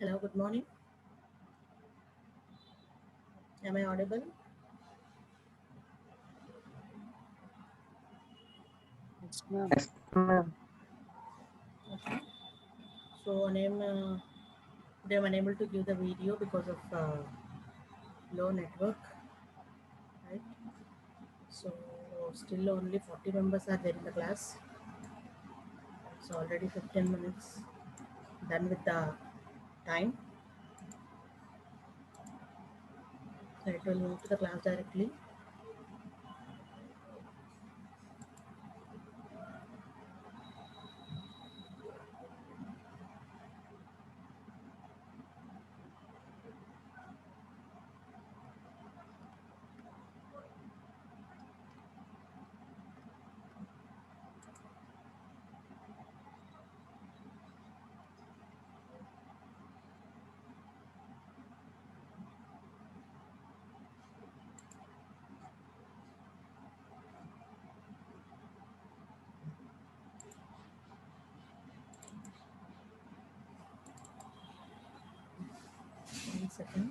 Hello, good morning. Am I audible? Yes, ma'am. Okay. So, today I'm unable to give the video because of low network, right? So, still only 40 members are there in the class. It's already 15 minutes done with the time. So, it will move to the class directly. One second.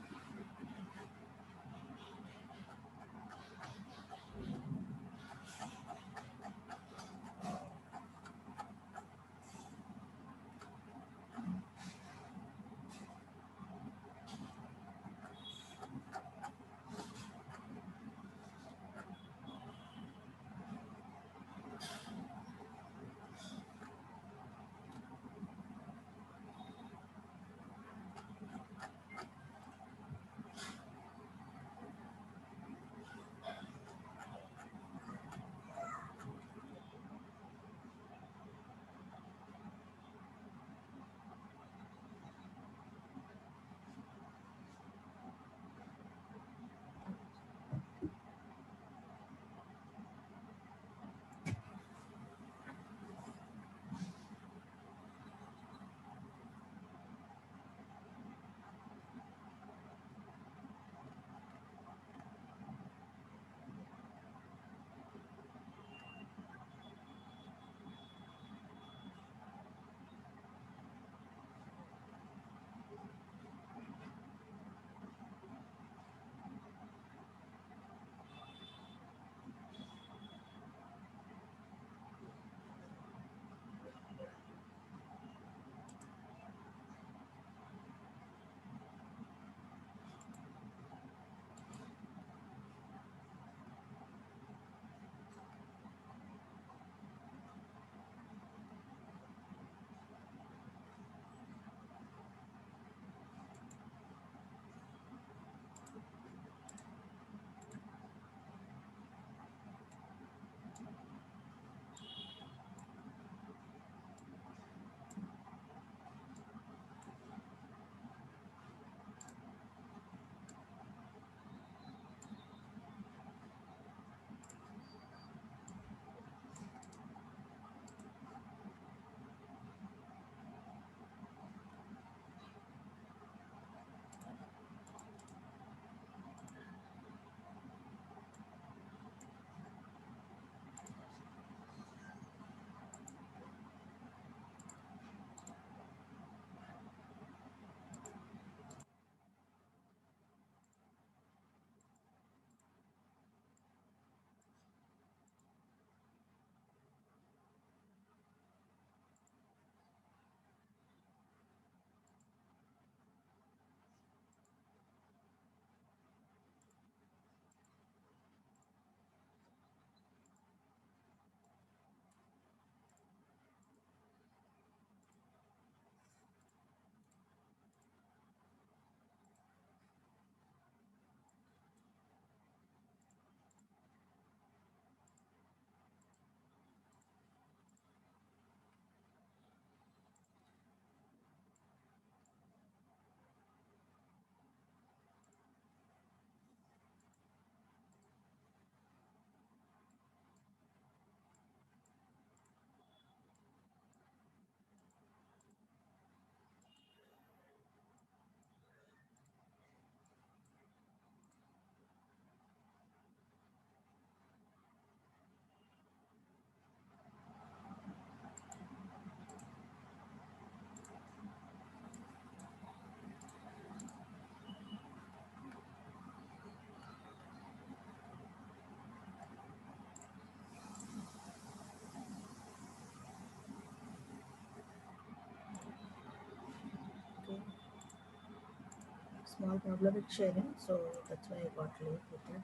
small problem with sharing, so that's why I got late with that.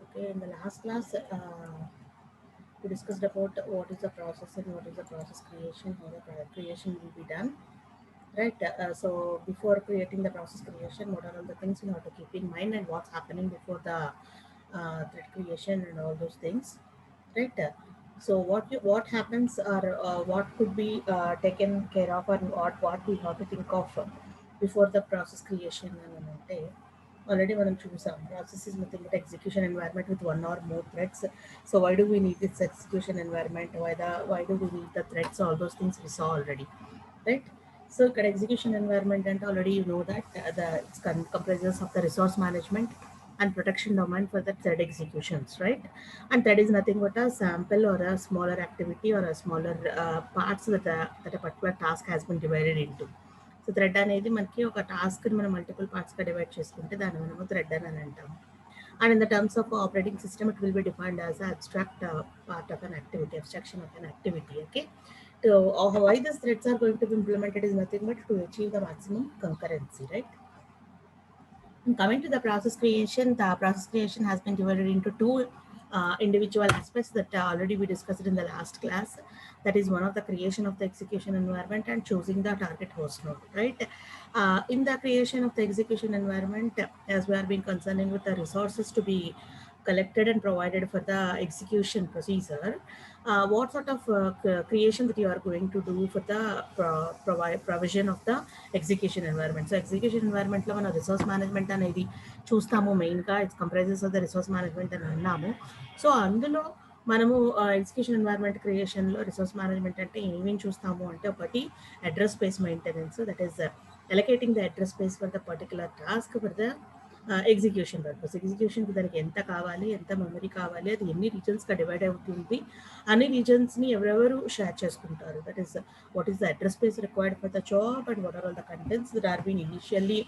Okay, in the last class, we discussed about what is the process and what is the process creation, how the creation will be done. Right. So before creating the process creation, what are all the things you have to keep in mind and what's happening before the thread creation and all those things. Right. So what happens or what could be taken care of and what we have to think of before the process creation and అంటే already మనం చూసాం process is nothing but execution environment with one or more threads. So why do we need this execution environment? Why do we need the threads? All those things we saw already, right? So execution environment and already you know that it's comprises of the resource management and protection domain for the thread executions, right? And that is nothing but a sample or a smaller activity or a smaller parts that a particular task has been divided into. So thread అనేది మనకి ఒక టాస్క్ని మనం multiple పార్ట్స్గా divide చేసుకుంటే దాన్ని మనము thread అని అంటాం. And in the terms of operating system, it will be defined as an abstract part of an activity, abstraction of an activity. Okay. So why these threads are going to be implemented is nothing but to achieve the maximum concurrency, right? And coming to the process creation has been divided into two individual aspects that already we discussed in the last class. That is one of the creation of the execution environment and choosing the target host node, right? In the creation of the execution environment, as we are being concerned with the resources to be collected and provided for the execution procedure, what sort of creation that you are going to do for the provision of the execution environment. So execution environment lo mana resource management anedi చూస్తాము మెయిన్గా. It's comprises of the resource management అని అన్నాము. So అందులో మనము execution environment క్రియేషన్లో resource management అంటే ఏమేమి చూస్తాము అంటే ఒకటి address space maintenance, that is allocating the address space for the particular task for the execution purpose. ఎగ్జిక్యూషన్కి దానికి ఎంత కావాలి, ఎంత మెమరీ కావాలి, అది ఎన్ని రీజన్స్గా డివైడ్ అవుతుంది, అన్ని రీజన్స్ని ఎవరెవరు షేర్ చేసుకుంటారు, that is what is the address space required for the job and what are all the contents that are being initially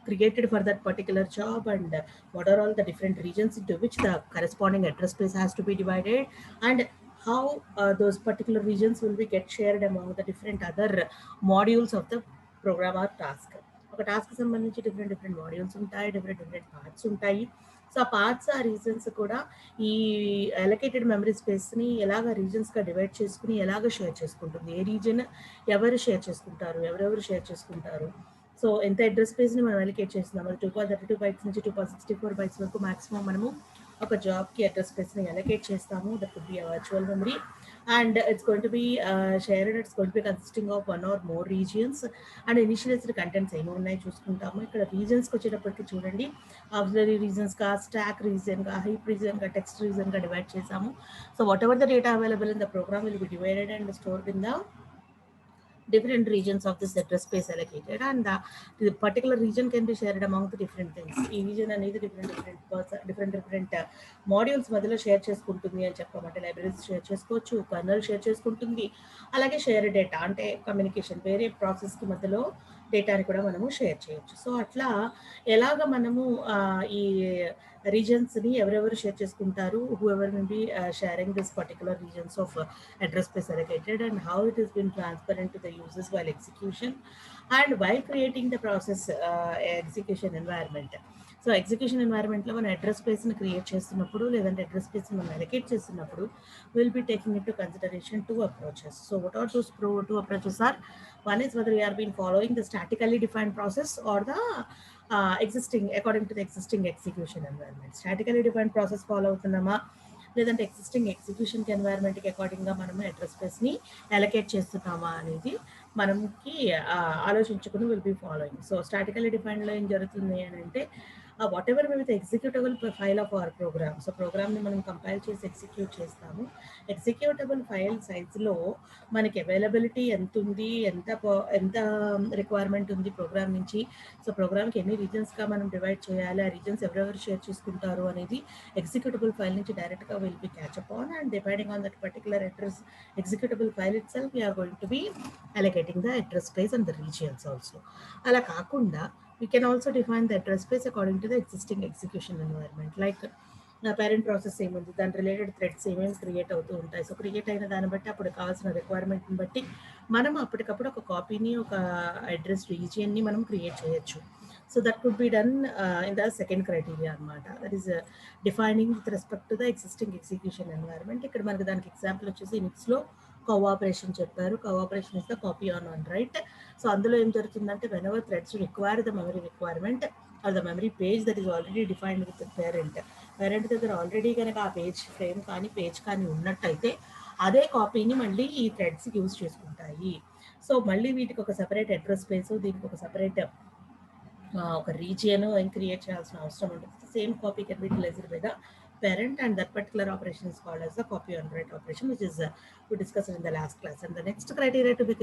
created for that particular job, and what are all the different regions into which the corresponding address space has to be divided, and how those particular regions will be get shared among the different other modules of the program or task. ఒక task సంబంధించి different modules ఉంటాయి, different parts ఉంటాయి. So ఆ parts ఆ reasons కూడా ఈ allocated memory స్పేస్ని ఎలాగ రీజన్స్గా divide చేసుకుని ఎలాగ షేర్ చేసుకుంటుంది, ఏ రీజన్ ఎవరు షేర్ చేసుకుంటారు, ఎవరెవరు షేర్ చేసుకుంటారు. సో ఎంత అడ్రస్ స్పేస్ని మనం అలొకేట్ చేస్తున్నాం, అది 232 బైట్స్ నుంచి 264 బైట్స్ వరకు మాక్సిమం మనము ఒక జాబ్కి అడ్రస్ స్పేస్ని అలొకేట్ చేస్తాము. That could B virtual memory and it's going to be shared. It's going to be consisting of one or more regions and initialized contents ఏమో ఉన్నాయి చూసుకుంటాము. ఇక్కడ రీజన్స్కి వచ్చేటప్పటికి చూడండి, ఆక్సిలరీ రీజన్స్గా, స్టాక్ రీజన్గా, హీప్ రీజన్గా, టెక్స్ట్ రీజన్గా డివైడ్ చేసాము. So whatever the data available in the program will be divided and stored in the different regions of this address space allocated, and the particular region can be shared among the different things. ఈ region అనేది different modules మధ్యలో share చేసుకుంటుంది అని చెప్పమంటే libraries share చేసుకోవచ్చు, colonel share చేసుకుంటుంది, అలాగే share data అంటే కమ్యూనికేషన్ వేరే ప్రాసెస్కి మధ్యలో డేటాని కూడా మనము షేర్ చేయొచ్చు. సో అట్లా ఎలాగ మనము ఈ రీజన్స్ని ఎవరెవరు షేర్ చేసుకుంటారు, who ever will be sharing this particular reasons of address space allocated, and how it has been transparent to the users while execution and while creating the process execution environment. So execution ఎన్వైర్న్మెంట్లో మనం address స్పేస్ని create చేస్తున్నప్పుడు లేదంటే address స్పేస్ని మనం allocate చేస్తున్నప్పుడు will be taking into consideration two approaches. So what are those two approaches are, one is whether we are been following the statically defined process or the existing according to the existing execution environment. Statically defined process follow అవుతున్నామా లేదంటే existing ఎగ్జిక్యూషన్కి ఎన్వైర్న్మెంట్కి అకార్డింగ్గా మనము address స్పేస్ని allocate చేస్తున్నామా అనేది మనకి ఆలోచించుకుని will be following. So statically డిఫైన్డ్లో ఏం జరుగుతుంది అని అంటే whatever with executable file of our program. So ప్రోగ్రామ్ని మనం కంపైల్ చేసి ఎగ్జిక్యూట్ చేస్తాము. ఎగ్జిక్యూటబుల్ ఫైల్ సైజ్లో మనకి అవైలబిలిటీ ఎంత ఉంది, ఎంత రిక్వైర్మెంట్ ఉంది ప్రోగ్రామ్ నుంచి, సో ప్రోగ్రామ్కి ఎన్ని రీజన్స్గా మనం డివైడ్ చేయాలి, ఆ రీజన్స్ ఎవరెవరు షేర్ చేసుకుంటారు అనేది ఎగ్జిక్యూటబుల్ ఫైల్ నుంచి డైరెక్ట్గా will be catch up on, and depending on that particular address executable file itself we're going to be allocating the address space and the regions also. అలా కాకుండా we can also define the address space according to the existing execution environment. Like parent process ఏముంది, దాని related threads ఏమేమి create అవుతూ ఉంటాయి. So create అయిన దాన్ని బట్టి అప్పుడు కావాల్సిన రిక్వైర్మెంట్ని బట్టి మనం అప్పటికప్పుడు ఒక కాపీని, ఒక అడ్రస్ రీజియన్ని మనం క్రియేట్ చేయొచ్చు. So that could be done in the second criteria అనమాట. That is defining with respect to the existing execution environment. ఇక్కడ మనకి దానికి ఎగ్జాంపుల్ వచ్చేసి నిక్స్లో కోఆపరేషన్ చెప్పారు. Cooperation is the copy on one write. So అందులో ఏం జరుగుతుందంటే whenever threads require the memory requirement or the memory page that is already defined with parent దగ్గర ఆల్రెడీ కనుక ఆ పేజ్ ఫ్రేమ్ కానీ పేజ్ కానీ ఉన్నట్టయితే అదే కాపీని మళ్ళీ ఈ థ్రెడ్స్కి యూజ్ చేసుకుంటాయి. సో మళ్ళీ వీటికి ఒక సపరేట్ అడ్రస్ స్పేస్, దీనికి ఒక సపరేట్ ఒక రీజియన్ ఏం క్రియేట్ చేయాల్సిన అవసరం ఉంటుంది. Same copy can be utilised by the parent, and that particular operation is called as the copy on write operation, which is we discussed in the last class. And the next criteria to be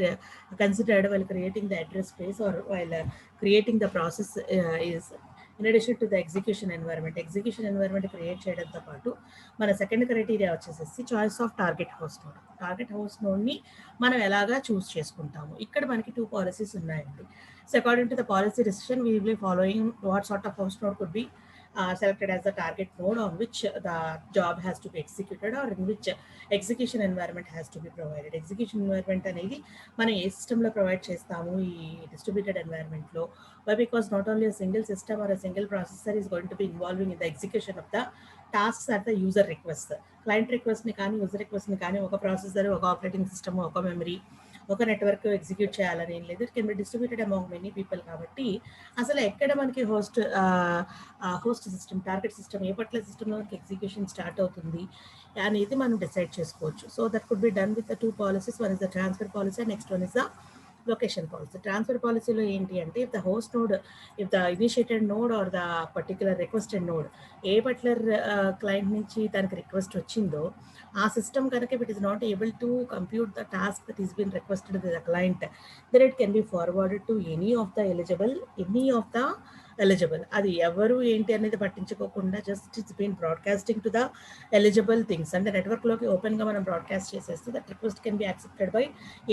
considered while creating the address space or while creating the process is in addition to the execution environment create చేయడంతో పాటు మన second criteria వచ్చేసి choice of target host నోడ్ని మనం ఎలాగా చూస్ చేసుకుంటాము. ఇక్కడ మనకి 2 పాలసీస్ ఉన్నాయండి. So according to the policy decision we will be following what sort of host node could be selected as the target node on which the job has to be executed or in which execution environment has to be provided. Execution environment అనేది మనం ఏ సిస్టంలో provide చేస్తాము ఈ distributed ఎన్వైరన్మెంట్లో, because not only a single system or a single processor is going to be involving in the execution of the tasks at the user request. Client రిక్వెస్ట్ని కానీ user రిక్వెస్ట్ని కానీ ఒక ప్రాసెసర్, ఒక ఆపరేటింగ్ సిస్టమ్, ఒక memory, ఒక network execute చేయాలని ఏం లేదు. It can be distributed among many people. కాబట్టి అసలు ఎక్కడ మనకి హోస్ట్ సిస్టమ్, టార్గెట్ సిస్టమ్, ఏ పట్ల సిస్టంలో మనకి ఎగ్జిక్యూషన్ స్టార్ట్ అవుతుంది అనేది మనం డిసైడ్ చేసుకోవచ్చు. So that could be done with the 2 policies. One is the transfer policy, next one is the location policy. Transfer పాలసీలో ఏంటి అంటే if the host node, if the initiated node or the particular requested node ఏ particular client నుంచి తనకి request వచ్చిందో ఆ system కనుక it is not able to compute the task that is been requested by the client, then it can B forwarded to any of the eligible. అది ఎవరు ఏంటి అనేది పట్టించుకోకుండా just it's been broadcasting to the eligible things. అంటే నెట్వర్క్లోకి ఓపెన్గా మనం broadcast చేసేస్తే that request can be accepted by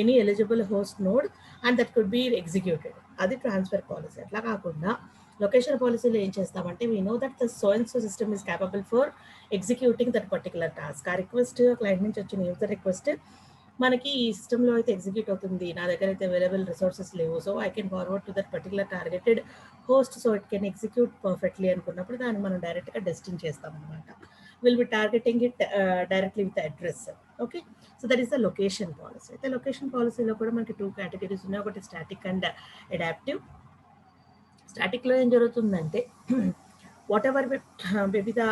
any eligible host node and that could be executed. అది ట్రాన్స్ఫర్ పాలసీ. అట్లా కాకుండా లొకేషన్ పాలసీలో ఏం చేస్తామంటే we know that the so and so system is capable for executing that particular task. ఆ request client నుంచి వచ్చిన user request మనకి ఈ సిస్టంలో అయితే ఎగ్జిక్యూట్ అవుతుంది, నా దగ్గర అయితే అవైలబుల్ రిసోర్సెస్ లేవు, so I can forward to that particular targeted host so it can execute perfectly అనుకున్నప్పుడు దాన్ని మనం డైరెక్ట్గా డెస్టిన్ చేస్తాం అనమాట. Will be targeting it directly with address. Okay, so that is the location policy. అయితే లొకేషన్ పాలసీలో కూడా మనకి 2 కేటగిరీస్ ఉన్నాయి. ఒకటి స్టాటిక్ అండ్ అడాప్టివ్. స్టాటిక్లో ఏం జరుగుతుందంటే whatever maybe the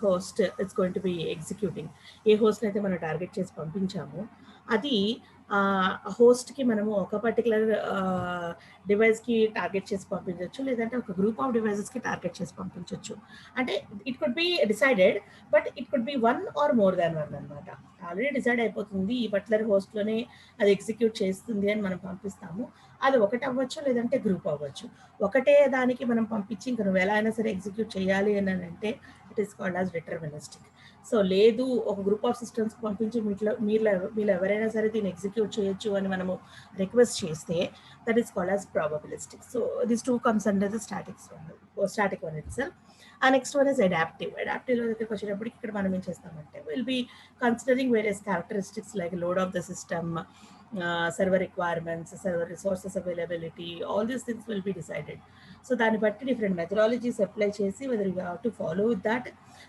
host it's going to be executing, ఏ హోస్ట్ని అయితే మనం టార్గెట్ చేసి పంపించామో అది హోస్ట్కి మనము ఒక పర్టికులర్ డివైస్కి టార్గెట్ చేసి పంపించవచ్చు, లేదంటే ఒక గ్రూప్ ఆఫ్ డివైజెస్కి టార్గెట్ చేసి పంపించవచ్చు. అంటే it could be decided, but it could be 1 or more than 1 అనమాట. ఆల్రెడీ డిసైడ్ అయిపోతుంది ఈ పర్టికులర్ హోస్ట్లోనే అది ఎగ్జిక్యూట్ చేస్తుంది అని మనం పంపిస్తాము. అది ఒకటి అవ్వచ్చు, లేదంటే గ్రూప్ అవ్వచ్చు. ఒకటే దానికి మనం పంపించి ఇంకా నువ్వు ఎలా అయినా సరే ఎగ్జిక్యూట్ చేయాలి అని అంటే it is called as deterministic. So లేదు, ఒక గ్రూప్ ఆఫ్ సిస్టమ్స్కి పంపించి మీరు ఎవరైనా సరే దీన్ని ఎగ్జిక్యూట్ చేయొచ్చు అని మనము రిక్వెస్ట్ చేస్తే that is called as probabilistic. So this 2 comes under the static one it self. ఆ నెక్స్ట్ వన్ ఇస్ అడాప్టివ్. అడాప్టివ్లో దగ్గరికి వచ్చేటప్పటికి ఇక్కడ మనం ఏం చేస్తామంటే will be considering various characteristics like load of the system, server requirements, server resources availability, all these things will be decided. So దాన్ని బట్టి different methodologies apply చేసి whether you have to follow with that.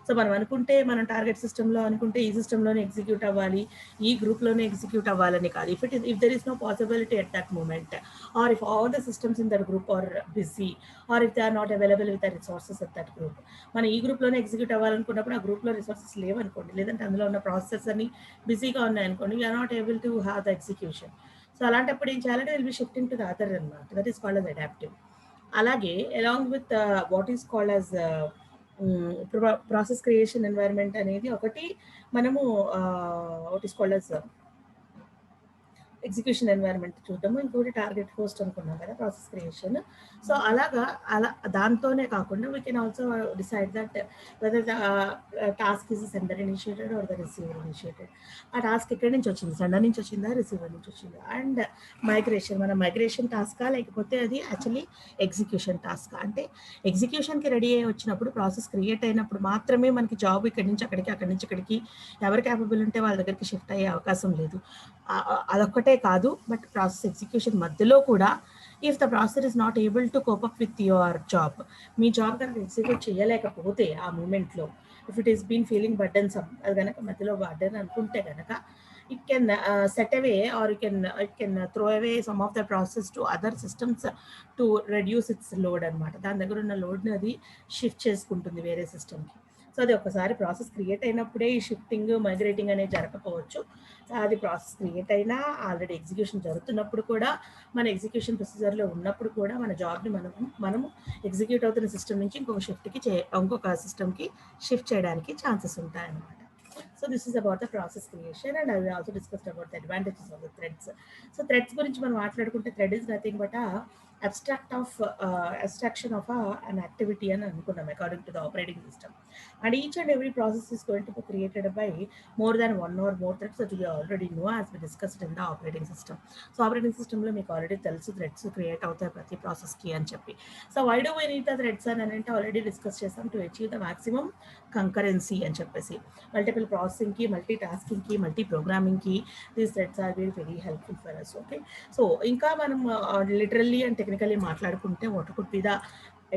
So మనం అనుకుంటే మనం target సిస్టంలో అనుకుంటే ఈ సిస్టంలోనే execute అవ్వాలి, ఈ గ్రూప్లోనే ఎగ్జిక్యూట్ అవ్వాలని కాదు. If there is no possibility at that moment, or if all the systems in that group are busy, or if they are not available with the resources at that group, మనం ఈ గ్రూప్లోనే execute అవ్వాలనుకున్నప్పుడు ఆ గ్రూప్లో resources లేవనుకోండి, లేదంటే అందులో ఉన్న processes అన్ని బిజీగా ఉన్నాయనుకోండి, we're not able to have the execution. So అలాంటప్పుడు ఏం చేయాలంటే will be shifting to the other అన్నమాట. That is called as adaptive. అలాగే along with what is called as process creation environment అనేది ఒకటి మనము what is called as execution environment చూద్దాము, ఇంకోటి టార్గెట్ హోస్ట్ అనుకున్నాం కదా ప్రాసెస్ క్రియేషన్. సో అలా దాంతోనే కాకుండా we can also decide that whether the task is sender initiated or the receiver initiated. ఆ టాస్క్ ఎక్కడి నుంచి వచ్చింది, సెండర్ నుంచి వచ్చిందా, రిసీవర్ నుంచి వచ్చిందా. అండ్ మైగ్రేషన్, మన మైగ్రేషన్ టాస్కా లేకపోతే అది యాక్చువల్లీ ఎగ్జిక్యూషన్ టాస్క్. అంటే ఎగ్జిక్యూషన్కి రెడీ అయ్యి వచ్చినప్పుడు ప్రాసెస్ క్రియేట్ అయినప్పుడు మాత్రమే మనకి జాబ్ ఇక్కడి నుంచి అక్కడికి, అక్కడి నుంచి ఇక్కడికి ఎవరు క్యాపబుల్ ఉంటే వాళ్ళ దగ్గరికి షిఫ్ట్ అయ్యే అవకాశం లేదు. అదొక్కటే ఒక్కటే కాదు, బట్ ప్రాసెస్ ఎగ్జిక్యూషన్ మధ్యలో కూడా if the process is not able to cope up with your job, మీ జాబ్ కనుక ఎగ్జిక్యూట్ చేయలేకపోతే ఆ మూమెంట్లో, if it is been feeling burdensome, అది కనుక మధ్యలో బర్డన్ అనుకుంటే కనుక it can set away, or it can throw away some of the process to other systems to reduce its load అనమాట. దాని దగ్గర ఉన్న లోడ్ని అది షిఫ్ట్ చేసుకుంటుంది వేరే సిస్టమ్కి. సో అది ఒకసారి ప్రాసెస్ క్రియేట్ అయినప్పుడే ఈ షిఫ్టింగ్ మైగ్రేటింగ్ అనేది జరగకపోవచ్చు. అది ప్రాసెస్ క్రియేట్ అయినా ఆల్రెడీ ఎగ్జిక్యూషన్ జరుగుతున్నప్పుడు కూడా, మన ఎగ్జిక్యూషన్ ప్రొసీజర్లో ఉన్నప్పుడు కూడా మన జాబ్ని మనము ఎగ్జిక్యూట్ అవుతున్న సిస్టమ్ నుంచి ఇంకొక సిస్టమ్కి షిఫ్ట్ చేయడానికి ఛాన్సెస్ ఉంటాయన్నమాట. So this is about the process creation, and I will also discussed about the advantages of the threads. So threads గురించి మనం మాట్లాడుకుంటే thread is nothing but a abstraction of an activity అని అనుకున్నాం according to the operating system, and each and every process is going to be created by more than one or more threads that we already know as we discussed in the operating system. So operating system లో మీకు already తెలుసు threads create అవుతాయి ప్రతి ప్రాసెస్కి అని చెప్పి. So why do we need the threads అని అంటే ఆల్రెడీ డిస్కస్ చేస్తాం, to achieve the maximum concurrency అని చెప్పేసి. మల్టిపుల్ ప్రాసెసింగ్కి, మల్టీ టాస్కింగ్కి, మల్టీ ప్రోగ్రామింగ్కి these threads are very helpful for us. Okay, so ఇంకా మనం లిటరల్లీ అండ్ టెక్నికల్లీ మాట్లాడుకుంటే what could be the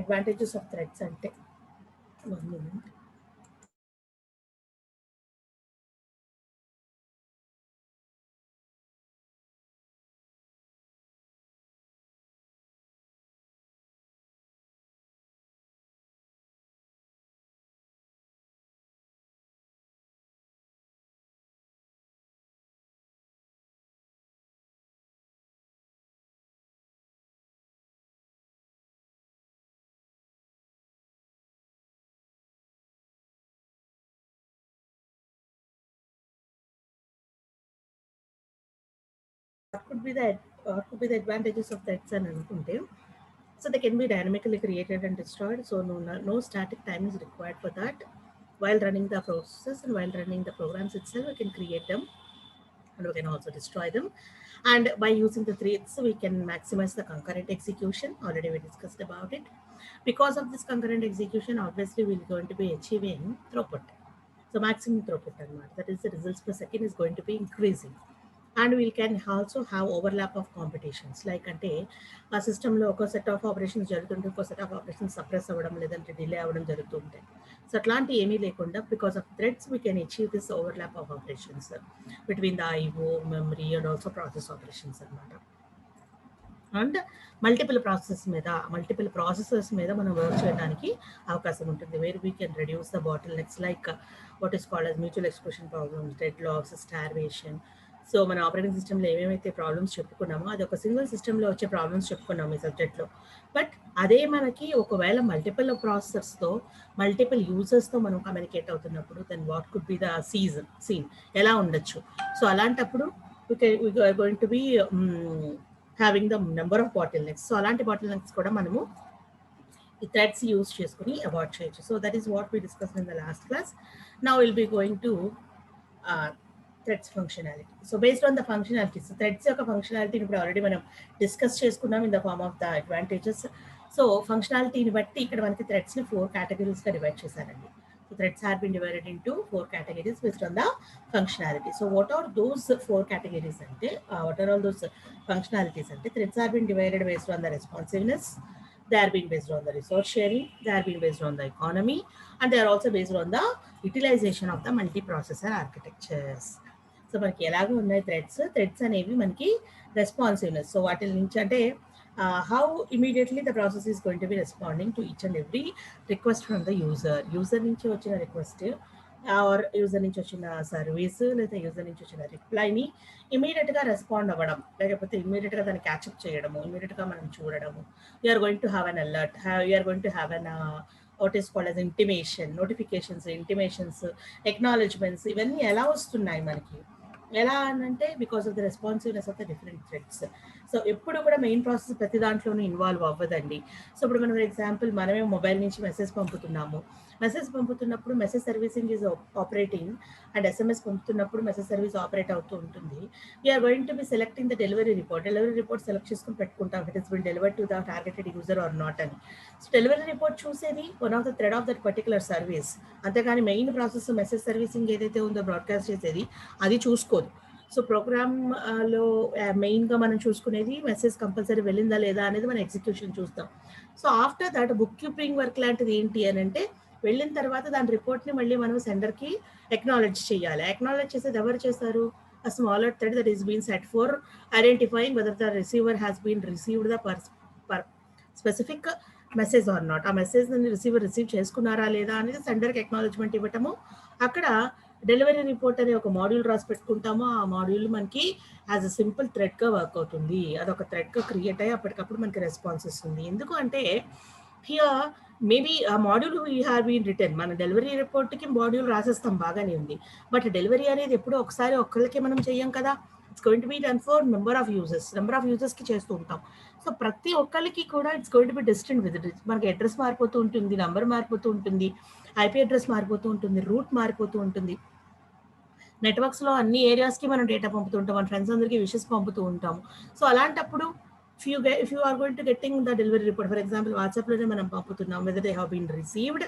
advantages of threads అంటే, 1 minute. What could be the advantages of threads అని అనుకుంటే, so they can be dynamically created and destroyed, so no static time is required for that. While running the processes and while running the programs itself, we can create them and we can also destroy them. And by using the threads, we can maximize the concurrent execution. Already we discussed about it. Because of this concurrent execution, obviously we're going to be achieving throughput. So maximum throughput, that is the results per second is going to be increasing. And we can also have overlap of competitions, like అంటే ఆ సిస్టంలో ఒక set of operations జరుగుతుంటే ఒక set of operations suppress అవ్వడం లేదంటే delay అవ్వడం జరుగుతూ ఉంటాయి. సో అట్లాంటి ఏమీ లేకుండా because of threads we can achieve this overlap of operations between the IO, memory and also process operations అనమాట. అండ్ మల్టిపుల్ ప్రాసెసెస్ మీద మనం వర్క్ చేయడానికి అవకాశం ఉంటుంది, where we can reduce the bottlenecks like what is called as mutual exclusion problems, deadlocks, starvation. So మన operating సిస్టంలో ఏమేమైతే problems చెప్పుకున్నామో అది ఒక సింగిల్ సిస్టంలో వచ్చే ప్రాబ్లమ్స్ చెప్పుకున్నాము ఈ సబ్జెక్ట్లో. బట్ అదే మనకి ఒకవేళ మల్టిపుల్ ప్రాసెసర్స్తో, మల్టిపుల్ యూజర్స్తో మనం కమ్యూనికేట్ అవుతున్నప్పుడు then what could be the scene ఎలా ఉండొచ్చు. సో అలాంటప్పుడు we are going to be having the number of bottlenecks. So అలాంటి bottlenecks కూడా మనము ఈ థ్రెడ్స్ యూజ్ చేసుకుని అవాయిడ్ చేయొచ్చు. So that is what we discussed in the last class. Now will be going to threads functionality. So based on the functionalities, threads యొక్క ఫంక్షనాలిటీని ఇప్పుడు already మనం డిస్కస్ చేసుకున్నాం in the form of the advantages. So ఫంక్షనాలిటీని బట్టి ఇక్కడ మనకి థ్రెడ్స్ని 4 కేటగిరీస్గా డివైడ్ చేశారండి. So threads have been divided into 4 categories based on the functionality. So what are those 4 categories? What are all those functionalities? Threads have been divided based on the responsiveness. They are being based on the resource sharing. They are being based on the economy, and they are also based on the utilization of the multiprocessor architectures. So మనకి ఎలాగో ఉన్నాయి threads అనేవి మనకి responsiveness. So వాటి నుంచి అంటే how immediately the process is going to be responding to each and every request from the user నుంచి వచ్చిన రిక్వెస్ట్ ఆర్ యూజర్ నుంచి వచ్చిన సర్వీస్ లేదా యూజర్ నుంచి వచ్చిన రిప్లైని ఇమీడియట్గా రెస్పాండ్ అవ్వడం, లేకపోతే ఇమీడియట్గా దాన్ని క్యాచప్ చేయడము, ఇమీడియట్గా మనం చూడడము. You're going to have an alert, you're going to have an what is called as intimation, notifications, intimations, acknowledgements, ఇవన్నీ ఎలా వస్తున్నాయి మనకి, ఎలా అనంటే because of the responsiveness of the different threads. So ఎప్పుడు కూడా మెయిన్ ప్రాసెస్ ప్రతి దాంట్లోనూ ఇన్వాల్వ్ అవ్వదండి. సో ఇప్పుడు మనం ఫర్ ఎగ్జాంపుల్ మనమే మొబైల్ నుంచి మెసేజ్ పంపుతున్నప్పుడు message servicing is operating and SMS పంపుతున్నప్పుడు మెసేజ్ సర్వీస్ ఆపరేట్ అవుతూ ఉంటుంది. We are going to be selecting the delivery report select చేసుకుని పెట్టుకుంటాం, it is been delivered to the targeted user or not అని. So delivery report చూసేది one of the thread of that particular service, అంతేగాని main process message servicing ఏదైతే ఉందో broadcast చేసేది అది చూసుకోదు. So ప్రోగ్రామ్లో మెయిన్గా మనం చూసుకునేది మెసేజ్ కంపల్సరీ వెళ్ళిందా లేదా అనేది మనం ఎగ్జిక్యూషన్ చూస్తాం. So after that book keeping work లాంటిది ఏంటి అని అంటే వెళ్ళిన తర్వాత దాని రిపోర్ట్ని మళ్ళీ మనం సెండర్కి ఎక్నాలెడ్జ్ చేయాలి. ఎక్నాలెడ్జ్ చేసేది ఎవరు చేస్తారు? A smaller thread that is being set for identifying whether the receiver has been received the specific message or not. ఆ మెసేజ్ రిసీవర్ రిసీవ్ చేసుకున్నారా లేదా అనేది సెండర్కి ఎక్నాలెడ్జ్మెంట్ ఇవ్వటము. అక్కడ డెలివరీ రిపోర్ట్ అనే ఒక మాడ్యూల్ రాసి పెట్టుకుంటాము. ఆ మాడ్యూల్ మనకి యాజ్ అ సింపుల్ థ్రెడ్గా వర్క్ అవుతుంది. అదొక థ్రెడ్గా క్రియేట్ అయ్యి అప్పటికప్పుడు మనకి రెస్పాన్స్ ఇస్తుంది. ఎందుకు అంటే హియర్ మేబీ ఆ module we have been return, మన డెలివరీ రిపోర్ట్కి మాడ్యూల్ రాసేస్తాం బాగానే ఉంది. బట్ డెలివరీ అనేది ఎప్పుడో ఒకసారి ఒక్కళ్ళకి మనం చెయ్యం కదా. It's going to be done for number of యూజర్స్కి చేస్తూ ఉంటాం. సో ప్రతి ఒక్కరికి కూడా it's going to be distant with మనకి అడ్రస్ మారిపోతూ ఉంటుంది, నంబర్ మారిపోతూ ఉంటుంది, ఐపీ అడ్రస్ మారిపోతూ ఉంటుంది, రూట్ మారిపోతూ ఉంటుంది. నెట్వర్క్స్లో అన్ని ఏరియాస్కి మనం డేటా పంపుతూ ఉంటాం, మన ఫ్రెండ్స్ అందరికీ విషెస్ పంపుతూ ఉంటాము. సో అలాంటప్పుడు if you are going to getting the delivery report, for example, WhatsApp లోనే మనం పంపుతున్నాం, whether they have been received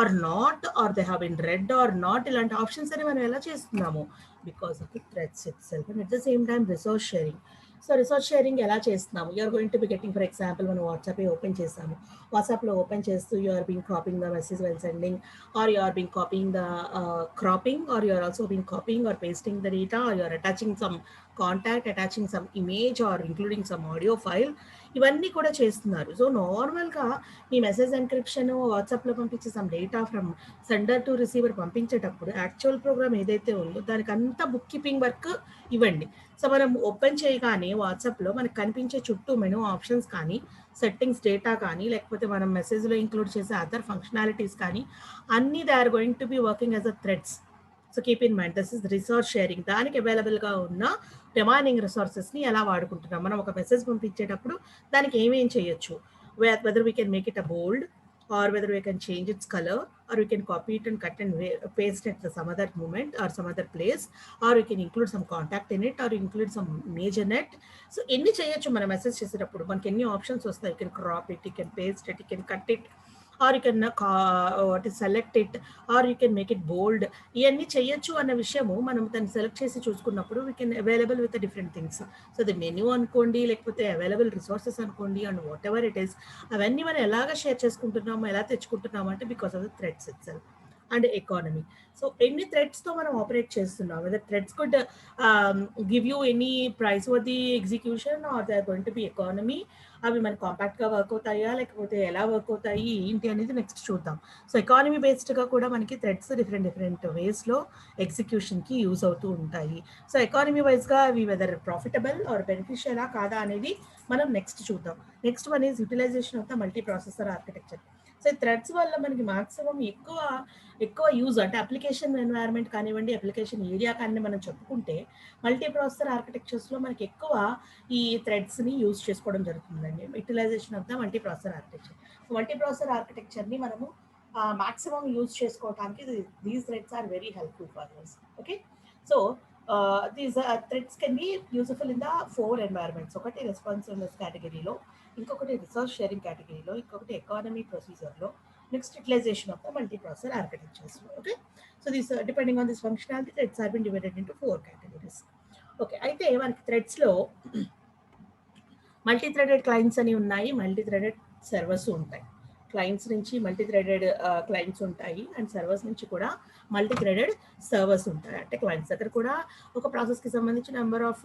or not, or they have been read or not, ఇలాంటి ఆప్షన్స్ అని మనం ఎలా చేస్తున్నాము? Because of the threads itself. And at the same time, resource sharing. So resource sharing ఎలా చేస్తున్నాము? You're going to be getting, for example మనం WhatsApp open చేస్తాము. వాట్సాప్లో ఓపెన్ చేస్తూ you're being cropping the message well sending, or you're being copying the cropping, or you're also being copying or pasting the data, or you're attaching some contact, attaching some image or including some audio file, ఇవన్నీ కూడా చేస్తున్నారు. So నార్మల్గా ఈ message encryption వాట్సాప్లో పంపించే some data from sender to receiver పంపించేటప్పుడు actual program ఏదైతే ఉందో దానికి అంతా బుక్ కీపింగ్ వర్క్ ఇవ్వండి. సో మనం ఓపెన్ చేయగానే వాట్సాప్లో మనకు కనిపించే చుట్టూ మెనూ ఆప్షన్స్ కానీ, సెట్టింగ్స్ డేటా కానీ, లేకపోతే మనం మెసేజ్లో ఇంక్లూడ్ చేసే అదర్ ఫంక్షనాలిటీస్ కానీ అన్నీ they are going to be working as a threads. So keep in mind this is resource sharing. దానికి అవైలబుల్గా ఉన్న రిమైనింగ్ రిసోర్సెస్ని ఎలా వాడుకుంటున్నాం? మనం ఒక మెసేజ్ పంపించేటప్పుడు దానికి ఏమేం చేయొచ్చు? Whether we can make it a bold, or whether we can change its color, or we can copy it and cut and paste it to some other moment or some other place, or we can include some contact in it, or include some image in it. So ఎన్ని చేయొచ్చు మన message చేసేటప్పుడు? మనకి ఎన్ని options వస్తాయి? You can crop it, you can paste it, you can cut it, or you can select it, or you can make it bold. ఇవన్నీ చేయొచ్చు అన్న విషయము మనం దాన్ని సెలెక్ట్ చేసి చూసుకున్నప్పుడు we can available with different things. So the menu అనుకోండి, లేకపోతే అవైలబుల్ రిసోర్సెస్ అనుకోండి, and whatever it is, అవన్నీ మనం ఎలాగ షేర్ చేసుకుంటున్నాము, ఎలా తెచ్చుకుంటున్నాము అంటే because of the threads itself and economy. So ఎన్ని థ్రెడ్స్తో మనం ఆపరేట్ చేస్తున్నాం? Whether threads could give you any price for the execution, or they are going to be economy. అవి మనకి కాంపాక్ట్గా వర్క్ అవుతాయా, లేకపోతే ఎలా వర్క్ అవుతాయి ఏంటి అనేది నెక్స్ట్ చూద్దాం. సో ఎకానమీ బేస్డ్గా కూడా మనకి థ్రెడ్స్ డిఫరెంట్ వేస్లో ఎగ్జిక్యూషన్కి యూజ్ అవుతూ ఉంటాయి. సో ఎకానమీ వైజ్గా అవి వెదర్ ప్రాఫిటబుల్ ఆర్ బెనిఫిషియలా కాదా అనేది మనం నెక్స్ట్ చూద్దాం. Next one is utilization of the multi processor architecture. So threads వల్ల మనకి మాక్సిమం ఎక్కువ యూజ్ అంటే అప్లికేషన్ ఎన్వైరన్మెంట్ కానివ్వండి, అప్లికేషన్ ఏరియా కానీ మనం చెప్పుకుంటే మల్టీ ప్రాసెసర్ ఆర్కిటెక్చర్స్లో మనకి ఎక్కువ ఈ థ్రెడ్స్ని యూజ్ చేసుకోవడం జరుగుతుందండి. Utilization of the multi processor architecture. Multi processor ఆర్కిటెక్చర్ని మనము మాక్సిమం యూజ్ చేసుకోవడానికి these threads are very helpful for us. Okay, so these threads can be useful in the 4 environments. ఒకటి రెస్పాన్సివ్నెస్ కేటగిరీలో, ఇంకొకటి రిసోర్స్ షేరింగ్ కేటగిరీలో, ఇంకొకటి ఎకానమీ ప్రొసీజర్లో, next utilization of the multi processor architectures. Okay, so this depending on this functionality threads are been divided into 4 categories. Okay, అయితే మనకి థ్రెడ్స్లో multi threaded clients అని ఉన్నాయి, మల్టీ థ్రెడెడ్ సర్వర్స్ ఉంటాయి. క్లయింట్స్ నుంచి multi threaded clients ఉంటాయి, and servers నుంచి కూడా multi threaded servers ఉంటాయి. అంటే క్లయింట్స్ దగ్గర కూడా ఒక ప్రాసెస్కి సంబంధించి నెంబర్ ఆఫ్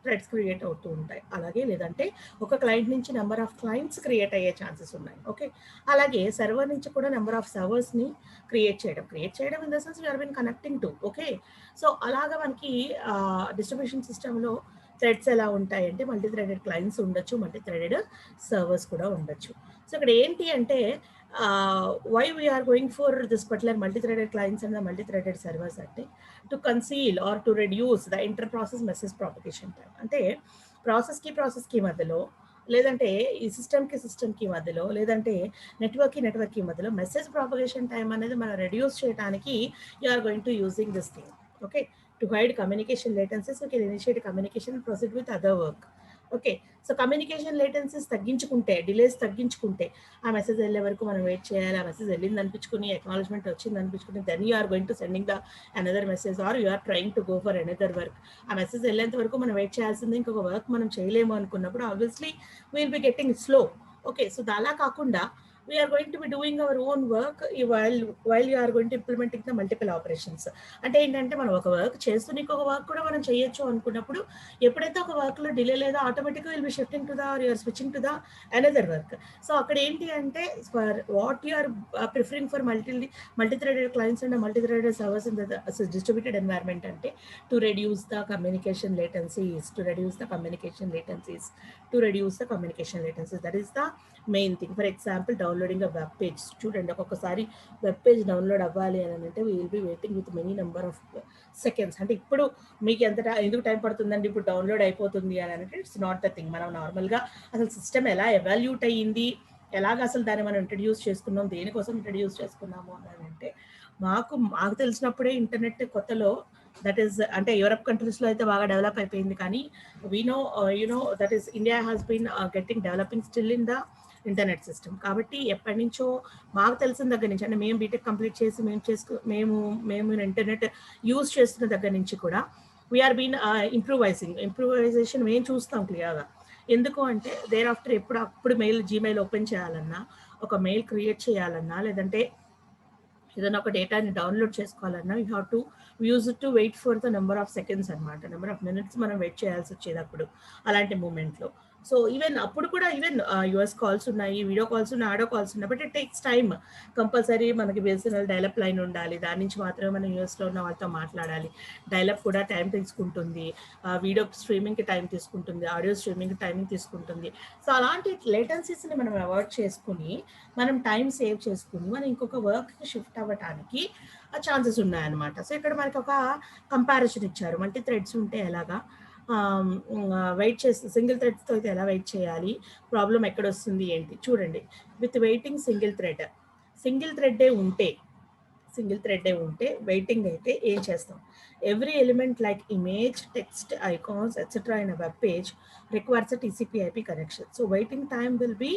థ్రెడ్స్ క్రియేట్ అవుతూ ఉంటాయి. అలాగే లేదంటే ఒక క్లయింట్ నుంచి నెంబర్ ఆఫ్ క్లయింట్స్ క్రియేట్ అయ్యే ఛాన్సెస్ ఉన్నాయి. ఓకే, అలాగే సర్వర్ నుంచి కూడా నెంబర్ ఆఫ్ సర్వర్స్ని క్రియేట్ చేయడం in the sense we are been connecting to. Okay, so అలాగా మనకి డిస్ట్రిబ్యూషన్ సిస్టంలో థ్రెడ్స్ ఎలా ఉంటాయి అంటే మల్టీ థ్రెడెడ్ క్లయింట్స్ ఉండొచ్చు, మల్టీ థ్రెడెడ్ సర్వర్స్ కూడా ఉండొచ్చు. సో ఇక్కడ ఏంటి అంటే why we are going for this particular multi-threaded clients and the multi-threaded servers అంటే to conceal or to reduce the inter-process message propagation time. అంటే ప్రాసెస్కి మధ్యలో, లేదంటే ఈ సిస్టమ్కి మధ్యలో, లేదంటే నెట్వర్క్కి మధ్యలో మెసేజ్ ప్రాపగేషన్ టైం అనేది మనం రెడ్యూస్ చేయడానికి you are going to using this thing. Okay, to hide communication latencies, we can initiate communication and proceed with other work. Okay. So communication latencies తగ్గించుకుంటే, డిలేస్ తగ్గించుకుంటే, ఆ మెసేజ్ వెళ్ళే వరకు మనం wait చేయాలి. ఆ మెసేజ్ వెళ్ళింది అనిపించుకుని, అక్నాలెడ్జ్‌మెంట్ వచ్చింది అనిపించుకుని, then you are going to sending the another message or you are trying to go for another work. ఆ మెసేజ్ వెళ్ళేంత వరకు మనం వెయిట్ చేయాల్సిందే. ఇంకొక వర్క్ మనం చేయలేము అనుకున్నప్పుడు obviously will be getting slow. Okay. So అలా కాకుండా we are going to be doing our own work while you are going to implementing the multiple operations. అంటే ఏంటంటే మనం ఒక వర్క్ చేస్తూ ఇంకొక వర్క్ కూడా మనం చేయొచ్చు అనుకున్నప్పుడు ఎప్పుడైతే ఒక వర్క్లో డిలే లేదో ఆటోమేటిక్గా will be shifting to the or you're switching to the another work. So అక్కడ ఏంటి అంటే for what you are preferring for multi threaded clients and multi threaded servers in the distributed environment అంటే to reduce the communication latencies that is the main thing. For example downloading a web page. చూడండి, ఒక్కొక్కసారి web page download అవ్వాలి అని అంటే we will be waiting with many number of seconds. అంటే ఇప్పుడు మీకు ఎందుకు టైం పడుతుందండి, ఇప్పుడు డౌన్లోడ్ అయిపోతుంది అని అంటే ఇట్స్ నాట్ ద థింగ్. మనం నార్మల్గా అసలు సిస్టమ్ ఎలా ఎవాల్యూట్ అయ్యింది, ఎలాగ అసలు దాన్ని మనం ఇంట్రడ్యూస్ చేసుకున్నాం, దేనికోసం ఇంట్రడ్యూస్ చేసుకున్నాము అని అంటే మాకు తెలిసినప్పుడే ఇంటర్నెట్ కొత్తలో దట్ ఈస్ అంటే యూరప్ కంట్రీస్లో అయితే బాగా డెవలప్ అయిపోయింది. కానీ we know you know that is India has been getting developing still in the internet system. కాబట్టి ఎప్పటి నుంచో మాకు తెలిసిన దగ్గర నుంచి అంటే మేము బీటెక్ కంప్లీట్ చేసి మేము ఇంటర్నెట్ యూజ్ చేస్తున్న దగ్గర నుంచి కూడా వీఆర్ బీన్ ఇంప్రూవైజేషన్ మేము చూస్తాం క్లియర్గా. ఎందుకు అంటే దేర్ ఆఫ్టర్ అప్పుడు జీమెయిల్ ఓపెన్ చేయాలన్నా, ఒక మెయిల్ క్రియేట్ చేయాలన్నా, లేదంటే ఏదైనా ఒక డేటాని డౌన్లోడ్ చేసుకోవాలన్నా you have to use to wait for the number of seconds అనమాట. నెంబర్ ఆఫ్ మినిట్స్ మనం వెయిట్ చేయాల్సి వచ్చేది అప్పుడు అలాంటి మూమెంట్లో. సో ఈవెన్ అప్పుడు కూడా యూఎస్ కాల్స్ ఉన్నాయి, వీడియో కాల్స్ ఉన్నాయి, ఆడియో కాల్స్ ఉన్నాయి. But it takes time. Compulsory మనకి బిఎస్ఎన్ఎల్ డైలప్ లైన్ ఉండాలి, దాని నుంచి మాత్రమే మనం యూఎస్లో ఉన్న వాళ్ళతో మాట్లాడాలి. డైలప్ కూడా టైం తీసుకుంటుంది, వీడియో స్ట్రీమింగ్కి టైం తీసుకుంటుంది, ఆడియో స్ట్రీమింగ్కి టైమింగ్ తీసుకుంటుంది. సో అలాంటి లేటెన్సీస్ని మనం అవాయిడ్ చేసుకుని మనం టైం సేవ్ చేసుకుని మనం ఇంకొక వర్క్కి షిఫ్ట్ అవ్వడానికి ఛాన్సెస్ ఉన్నాయన్నమాట. సో ఇక్కడ మనకి ఒక కంపారిజన్ ఇచ్చారు. మల్టీ థ్రెడ్స్ ఉంటే ఎలాగా వెయిట్ చేసి సింగిల్ థ్రెడ్స్తో అయితే ఎలా వెయిట్ చేయాలి, ప్రాబ్లం ఎక్కడ వస్తుంది ఏంటి చూడండి. విత్ వెయిటింగ్ సింగిల్ థ్రెడ్డే ఉంటే వెయిటింగ్ అయితే ఏం చేస్తాం, every element like image, text, icons etcetera in a web page requires a TCP/IP connection. So waiting time will be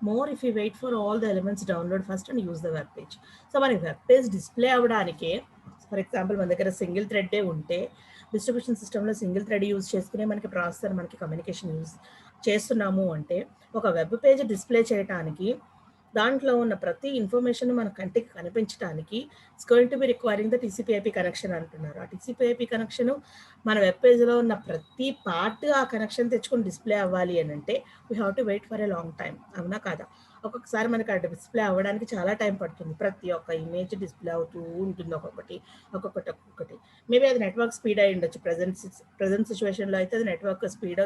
more if you wait for all the elements download first and use the web page. So మనకి web page display అవ్వడానికే for example మన దగ్గర single థ్రెడ్డే ఉంటే distribution సిస్టంలో single thread use చేసుకునే మనకి processor మనకి communication use చేస్తున్నాము అంటే ఒక వెబ్ పేజ్ డిస్ప్లే చేయడానికి దాంట్లో ఉన్న ప్రతి ఇన్ఫర్మేషన్ మన కంటికి కనిపించడానికి it's going to B requiring the TCP/IP connection అంటున్నారు. ఆ TCP/IP కనెక్షన్ మన వెబ్ పేజ్లో ఉన్న ప్రతి పార్ట్ ఆ కనెక్షన్ తెచ్చుకొని డిస్ప్లే అవ్వాలి అని అంటే we have to wait for a long time. అవునా కాదా? ఒక్కొక్కసారి మనకి ఆ డిస్ప్లే అవ్వడానికి చాలా టైం పడుతుంది. ప్రతి ఒక్క ఇమేజ్ డిస్ప్లే అవుతూ ఉంటుంది, ఒక్కొక్కటి. మేబీ అది నెట్వర్క్ స్పీడ్ అయి ఉండొచ్చు. ప్రజెంట్ సిచ్యువేషన్లో అయితే అది నెట్వర్క్ స్పీడ్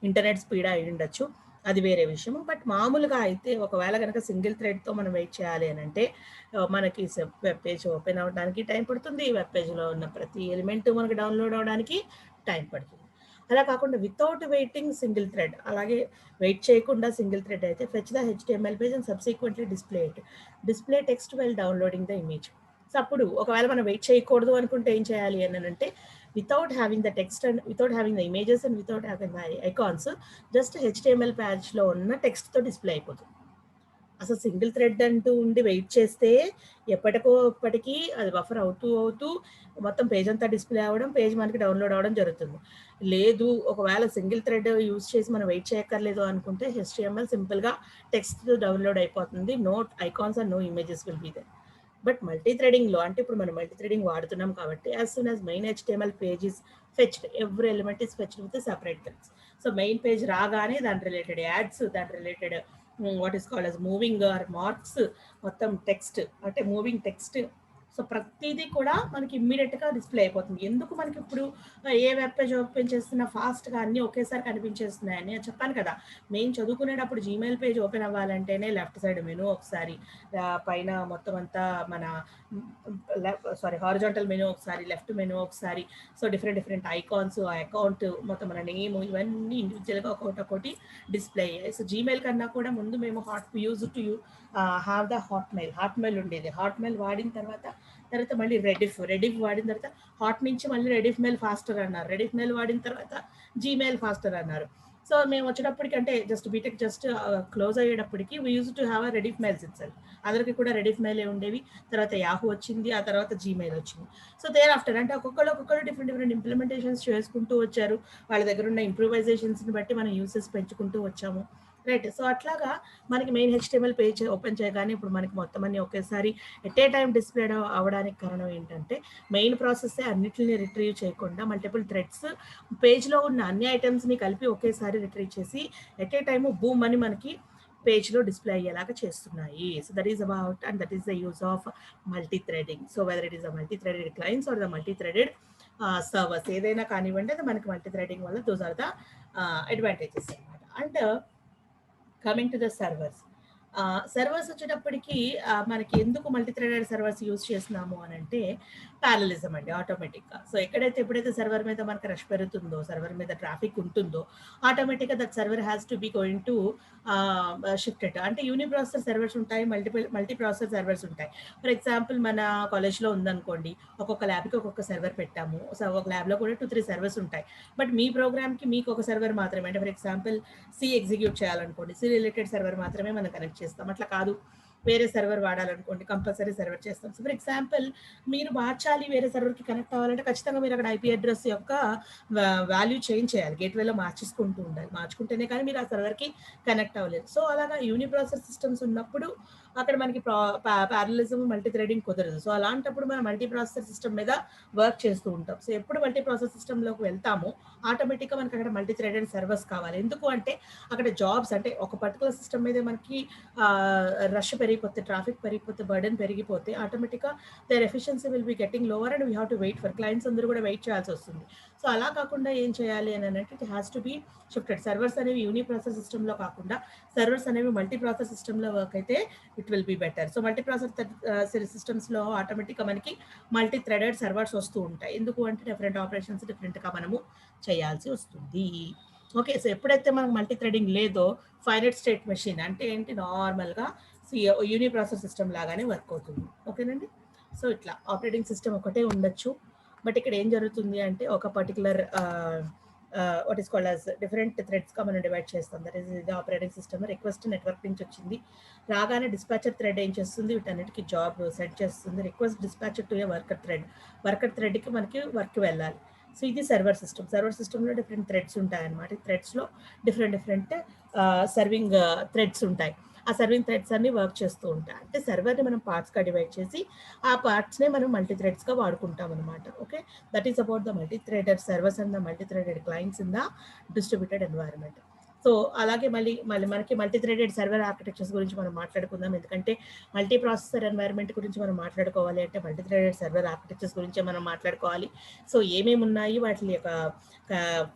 ఇంటర్నెట్ స్పీడ్ అయి ఉండొచ్చు, అది వేరే విషయం. బట్ మామూలుగా అయితే ఒకవేళ కనుక సింగిల్ థ్రెడ్తో మనం వెయిట్ చేయాలి అని అంటే మనకి వెబ్ పేజ్ ఓపెన్ అవ్వడానికి టైం పడుతుంది, వెబ్ పేజ్లో ఉన్న ప్రతి ఎలిమెంట్ మనకి డౌన్లోడ్ అవ్వడానికి టైం పడుతుంది. అలా కాకుండా వితౌట్ వెయిటింగ్ సింగిల్ థ్రెడ్, అలాగే వెయిట్ చేయకుండా సింగిల్ థ్రెడ్ అయితే fetch the HTML page and subsequently display text while downloading the image. So అప్పుడు ఒకవేళ మనం వెయిట్ చేయకూడదు అనుకుంటే ఏం చేయాలి అని అంటే without having the text and without having the images and without having the icons, just HTML పేజ్లో ఉన్న టెక్స్ట్తో డిస్ప్లే అయిపోతుంది. అసలు సింగిల్ థ్రెడ్ అంటూ ఉండి వెయిట్ చేస్తే ఎప్పటికీ అది బఫర్ అవుతూ మొత్తం పేజ్ అంతా డిస్ప్లే అవ్వడం, పేజ్ మనకి డౌన్లోడ్ అవ్వడం జరుగుతుంది. లేదు ఒకవేళ సింగిల్ థ్రెడ్ యూజ్ చేసి మనం వెయిట్ చేయక్కర్లేదు అనుకుంటే HTML సింపుల్గా టెక్స్ట్ డౌన్లోడ్ అయిపోతుంది. No icons and no images will be there. But multi థ్రెడింగ్లో అంటే ఇప్పుడు మనం మల్టీ థ్రెడింగ్ వాడుతున్నాం కాబట్టి as soon as main HTML page is fetched, every element is fetched with separate threads. So main page రాగానే దాని related ads, దాని related what is called as moving or marks, మొత్తం టెక్స్ట్ అంటే moving text. So ప్రతిదీ కూడా మనకి ఇమ్మీడియట్గా display అయిపోతుంది. ఎందుకు మనకి ఇప్పుడు ఏ వెబ్ పేజ్ ఓపెన్ చేస్తున్నా ఫాస్ట్గా అన్నీ ఒకేసారి కనిపించేస్తున్నాయని చెప్పాను కదా. మేము చదువుకునేటప్పుడు జీమెయిల్ పేజ్ ఓపెన్ అవ్వాలంటేనే లెఫ్ట్ సైడ్ మెనూ ఒకసారి, పైన మొత్తం అంతా మన హారిజాంటల్ మెనూ ఒకసారి, లెఫ్ట్ మెనూ ఒకసారి, సో డిఫరెంట్ ఐకాన్స్, ఆ అకౌంట్, మొత్తం మన నేమ్, ఇవన్నీ ఇండివిజువల్గా ఒక్కొక్కటి డిస్ప్లే అయ్యాయి. సో జీమెయిల్ కన్నా కూడా ముందు మేము use to have the Hotmail ఉండేది. హాట్మెయిల్ వాడిన తర్వాత మళ్ళీ రెడిఫ్ వాడిన తర్వాత హాట్ నుంచి మళ్ళీ రెడిఫ్ మెయిల్ ఫాస్టర్ అన్నారు, రెడిఫ్ మెయిల్ వాడిన తర్వాత జీమెయిల్ ఫాస్టర్ అన్నారు. సో మేము వచ్చేటప్పటికి అంటే జస్ట్ బీటెక్ క్లోజ్ అయ్యేటప్పటికి we use to have a Rediff mails it self. అందరికి కూడా రెడిఫ్ మెయిలే ఉండేవి. తర్వాత యాహూ వచ్చింది, ఆ తర్వాత జీమెయిల్ వచ్చింది. సో దేర్ ఆఫ్టర్ అంటే ఒక్కొక్కరు డిఫరెంట్ డిఫరెంట్ ఇంప్లిమెంటేషన్స్ చేసుకుంటూ వచ్చారు. వాళ్ళ దగ్గర ఉన్న ఇంప్రూవైజేషన్స్ని బట్టి మనం యూసెస్ పెంచుకుంటూ వచ్చాము. రైట్. సో అట్లాగా మనకి మెయిన్ హెచ్టిఎంఎల్ పేజ్ ఓపెన్ చేయగానే ఇప్పుడు మనకి మొత్తం అన్ని ఒకేసారి ఎట్ ఏ టైం డిస్ప్లే అవ్వడానికి కారణం ఏంటంటే మెయిన్ ప్రాసెస్ అన్నిటిని రిట్రీవ్ చేయకుండా మల్టిపుల్ థ్రెడ్స్ పేజ్లో ఉన్న అన్ని ఐటమ్స్ని కలిపి ఒకేసారి రిట్రీవ్ చేసి ఎట్ ఏ టైమ్ బూమ్ అని మనకి పేజ్లో డిస్ప్లే అయ్యేలాగా చేస్తున్నాయి. So that is about and that is the use of multi threading. So whether it is the multi threaded clients or the multi threaded servers ఏదైనా కానివ్వండి, అది మనకి మల్టీ థ్రెడింగ్ వల్ల దోస్ ఆర్ ద అడ్వాంటేజెస్ అనమాట. And coming to the servers, servers వచ్చేటప్పటికి మనకి ఎందుకు multi threaded servers use చేస్తున్నాము అని అంటే ప్యారలిజం అండి, ఆటోమేటిక్గా. సో ఎప్పుడైతే సర్వర్ మీద మనకి రష్ పెరుగుతుందో, సర్వర్ మీద ట్రాఫిక్ ఉంటుందో, ఆటోమేటిక్గా that server has to be going to shifted. అంటే యూనిప్రాసెసర్ సర్వర్స్ ఉంటాయి, మల్టీ ప్రాసెసర్ సర్వర్స్ ఉంటాయి. ఫర్ ఎగ్జాంపుల్ మన కాలేజ్లో ఉందనుకోండి, ఒక్కొక్క ల్యాబ్కి ఒక్కొక్క సర్వర్ పెట్టాము. సో ఒక ల్యాబ్లో కూడా 2-3 సర్వర్స్ ఉంటాయి. బట్ మీ ప్రోగ్రామ్కి మీకు ఒక సర్వర్ మాత్రమే, అంటే ఫర్ ఎగ్జాంపుల్ సి ఎగ్జిక్యూట్ చేయాలనుకోండి, సి రిలేటెడ్ సర్వర్ మాత్రమే మనం కనెక్ట్ చేస్తాం. అట్లా కాదు, వేరే సర్వర్ వాడాలనుకోండి కంపల్సరీ సర్వర్ చేస్తాం. సో ఫర్ ఎగ్జాంపుల్ మీరు మార్చాలి, వేరే సర్వర్కి కనెక్ట్ అవ్వాలంటే ఖచ్చితంగా మీరు అక్కడ ఐపీ అడ్రస్ యొక్క వాల్యూ చేంజ్ చేయాలి, గేట్వేలో మార్చేసుకుంటూ ఉండాలి. మార్చుకుంటేనే కానీ మీరు ఆ సర్వర్కి కనెక్ట్ అవ్వలేదు. సో అలాగా యూనిప్రాసెస్ సిస్టమ్స్ ఉన్నప్పుడు అక్కడ మనకి ప్యారలిజం మల్టీ థ్రెడింగ్ కుదరదు. సో అలాంటప్పుడు మనం మల్టీ ప్రాసెసర్ సిస్టమ్ మీద వర్క్ చేస్తూ ఉంటాం. సో ఎప్పుడు మల్టీ ప్రాసెస్ సిస్టంలోకి వెళ్తామో ఆటోమేటిక్గా మనకి అక్కడ మల్టీ థ్రెడెడ్ సర్వర్స్ కావాలి. ఎందుకు అంటే అక్కడ జాబ్స్ అంటే ఒక పర్టికులర్ సిస్టమ్ మీద మనకి రష్ పెరిగిపోతే, ట్రాఫిక్ పెరిగిపోతే, బర్డెన్ పెరిగిపోతే ఆటోమేటిక్గా their efficiency will be getting lower and we have to wait for clients అందరూ కూడా వెయిట్ చేయాల్సి వస్తుంది. సో అలా కాకుండా ఏం చేయాలి అని అంటే it has to be shifted. Servers అనేవి యూని ప్రాసెస్ సిస్టంలో కాకుండా సర్వర్స్ అనేవి మల్టీ ప్రాసెస్ సిస్టంలో వర్క్ అయితే it will be better. So multi process సిస్టమ్స్లో ఆటోమేటిక్గా మనకి మల్టీ థ్రెడెడ్ సర్వర్స్ వస్తూ ఉంటాయి. ఎందుకు అంటే డిఫరెంట్ ఆపరేషన్స్ డిఫరెంట్గా మనము చేయాల్సి వస్తుంది. ఓకే. సో ఎప్పుడైతే మనకు మల్టీ థ్రెడింగ్ లేదో ఫైనైట్ స్టేట్ మెషిన్ అంటే ఏంటి, నార్మల్గా యూని ప్రాసెస్ సిస్టమ్ లాగానే వర్క్ అవుతుంది. ఓకేనండి. సో ఇట్లా ఆపరేటింగ్ సిస్టమ్ ఒకటే ఉండొచ్చు, బట్ ఇక్కడ ఏం జరుగుతుంది అంటే ఒక particular what is called as different థ్రెడ్స్గా మనం డివైడ్ చేస్తాం. దట్ ఈస్ ఇది ఆపరేటింగ్ సిస్టమ్. రిక్వెస్ట్ నెట్వర్క్ నుంచి వచ్చింది, రాగానే డిస్పాచర్ థ్రెడ్ ఏం చేస్తుంది, వీటన్నిటికీ జాబ్ సెట్ చేస్తుంది. Request dispatcher to a worker థ్రెడ్కి మనకి వర్క్ వెళ్ళాలి. సో ఇది సర్వర్ సిస్టమ్. సర్వర్ సిస్టంలో డిఫరెంట్ థ్రెడ్స్ ఉంటాయన్నమాట. ఈ థ్రెడ్స్లో డిఫరెంట్ సర్వింగ్ థ్రెడ్స్ ఉంటాయి. ఆ సర్వింగ్ థ్రెడ్స్ అన్ని వర్క్ చేస్తూ ఉంటాయి. అంటే సర్వర్ని మనం పార్ట్స్గా డివైడ్ చేసి ఆ పార్ట్స్నే మనం మల్టీ థ్రెడ్స్గా వాడుకుంటాం అనమాట. Okay. That is about the multi threaded servers and the multi threaded clients in the distributed environment. So అలాగే మళ్ళీ మనకి మల్టీ థ్రెడెడ్ సర్వర్ ఆర్కిటెక్చర్స్ గురించి మనం మాట్లాడుకుందాం. ఎందుకంటే మల్టీ ప్రాసెసర్ ఎన్వైరన్మెంట్ గురించి మనం మాట్లాడుకోవాలి అంటే మల్టీ థ్రెడెడ్ సర్వర్ ఆర్కిటెక్చర్స్ గురించే మనం మాట్లాడుకోవాలి. సో ఏమేమి ఉన్నాయి, వాటి యొక్క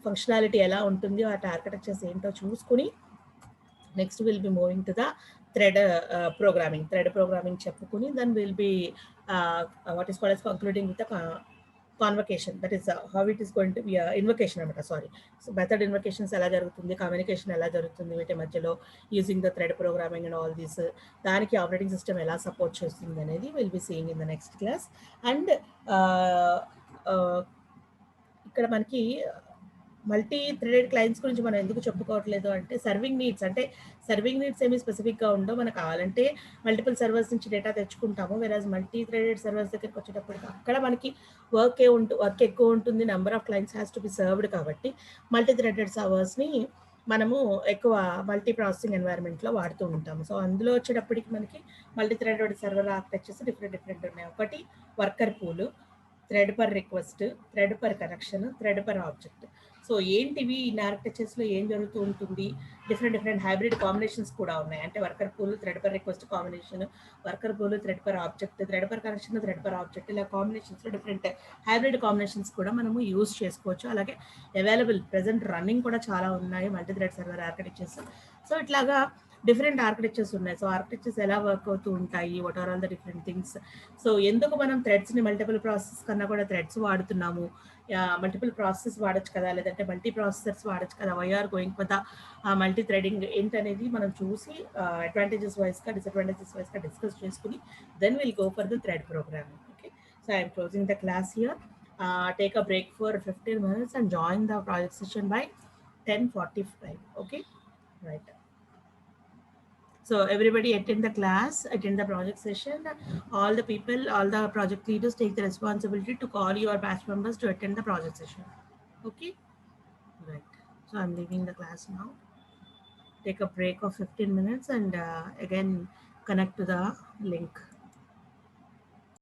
ఫంక్షనాలిటీ ఎలా ఉంటుంది, వాటి ఆర్కిటెక్చర్స్ ఏంటో చూసుకుని next will be moving to the thread programming చెప్పుకుని then will be what is called as concluding with the convocation. That is how it is going to be invocation అనమాట. సారీ. సో మెథడ్ ఇన్వకేషన్స్ ఎలా జరుగుతుంది, communication ఎలా జరుగుతుంది వీటి మధ్యలో using the thread programming and all these, దానికి operating system ఎలా support చేస్తుంది అనేది will be seeing in the next class. And ఇక్కడ మనకి మల్టీ థ్రెడెడ్ క్లయింట్స్ గురించి మనం ఎందుకు చెప్పుకోవట్లేదు అంటే సర్వింగ్ నీడ్స్ ఏమి స్పెసిఫిక్గా ఉండవు. మనకు కావాలంటే మల్టిపుల్ సర్వర్స్ నుంచి డేటా తెచ్చుకుంటాము. వెరాజ్ మల్టీ థ్రెడెడ్ సర్వర్స్ దగ్గరికి వచ్చేటప్పటికి అక్కడ మనకి వర్క్ ఎక్కువ ఉంటుంది, number of clients has to be served. కాబట్టి మల్టీ థ్రెడెడ్ సర్వర్స్ని మనము ఎక్కువ మల్టీ ప్రాసెసింగ్ ఎన్వైరన్మెంట్లో వాడుతూ ఉంటాము. సో అందులో వచ్చేటప్పటికి మనకి multi threaded server architectures different ఉన్నాయి. ఒకటి worker pool, thread per request, thread per connection, thread per object. So ఏంటివి ఈ ఆర్కిటెక్చర్స్లో ఏం జరుగుతూ ఉంటుంది, డిఫరెంట్ హైబ్రిడ్ కాంబినేషన్స్ కూడా ఉన్నాయి. అంటే worker pool thread per request combination, worker pool thread per object, thread per connection, thread per object, ఇలా కాంబినేషన్స్లో different hybrid combinations కూడా మనము యూజ్ చేసుకోవచ్చు. అలాగే ప్రెజెంట్ రన్నింగ్ కూడా చాలా ఉన్నాయి multi thread server architectures. So ఇట్లాగా డిఫరెంట్ ఆర్కిటెక్చర్స్ ఉన్నాయి. సో ఆర్కిటెక్చర్స్ ఎలా వర్క్ అవుతూ ఉంటాయి, what are all the different things. So ఎందుకు మనం థ్రెడ్స్ని మల్టిపుల్ ప్రాసెస్ కన్నా కూడా థ్రెడ్స్ వాడుతున్నాము, మల్టిపుల్ ప్రాసెస్ వాడచ్చు కదా, లేదంటే మల్టీ ప్రాసెసర్స్ వాడచ్చు కదా, why are going for the multi threading ఏంటనేది మనం చూసి అడ్వాంటేజెస్ వైస్గా డిసడ్వాంటేజెస్ వైస్గా డిస్కస్ చేసుకుని then will go for the thread programming. Okay. So I'm closing the class here. Take a break for 15 minutes and join the project session by 10:45. Okay, right. So everybody attend the class, attend the project session. All the people, all the project leaders take the responsibility to call your batch members to attend the project session. Okay, right. So I'm leaving the class now. Take a break of 15 minutes and again connect to the link.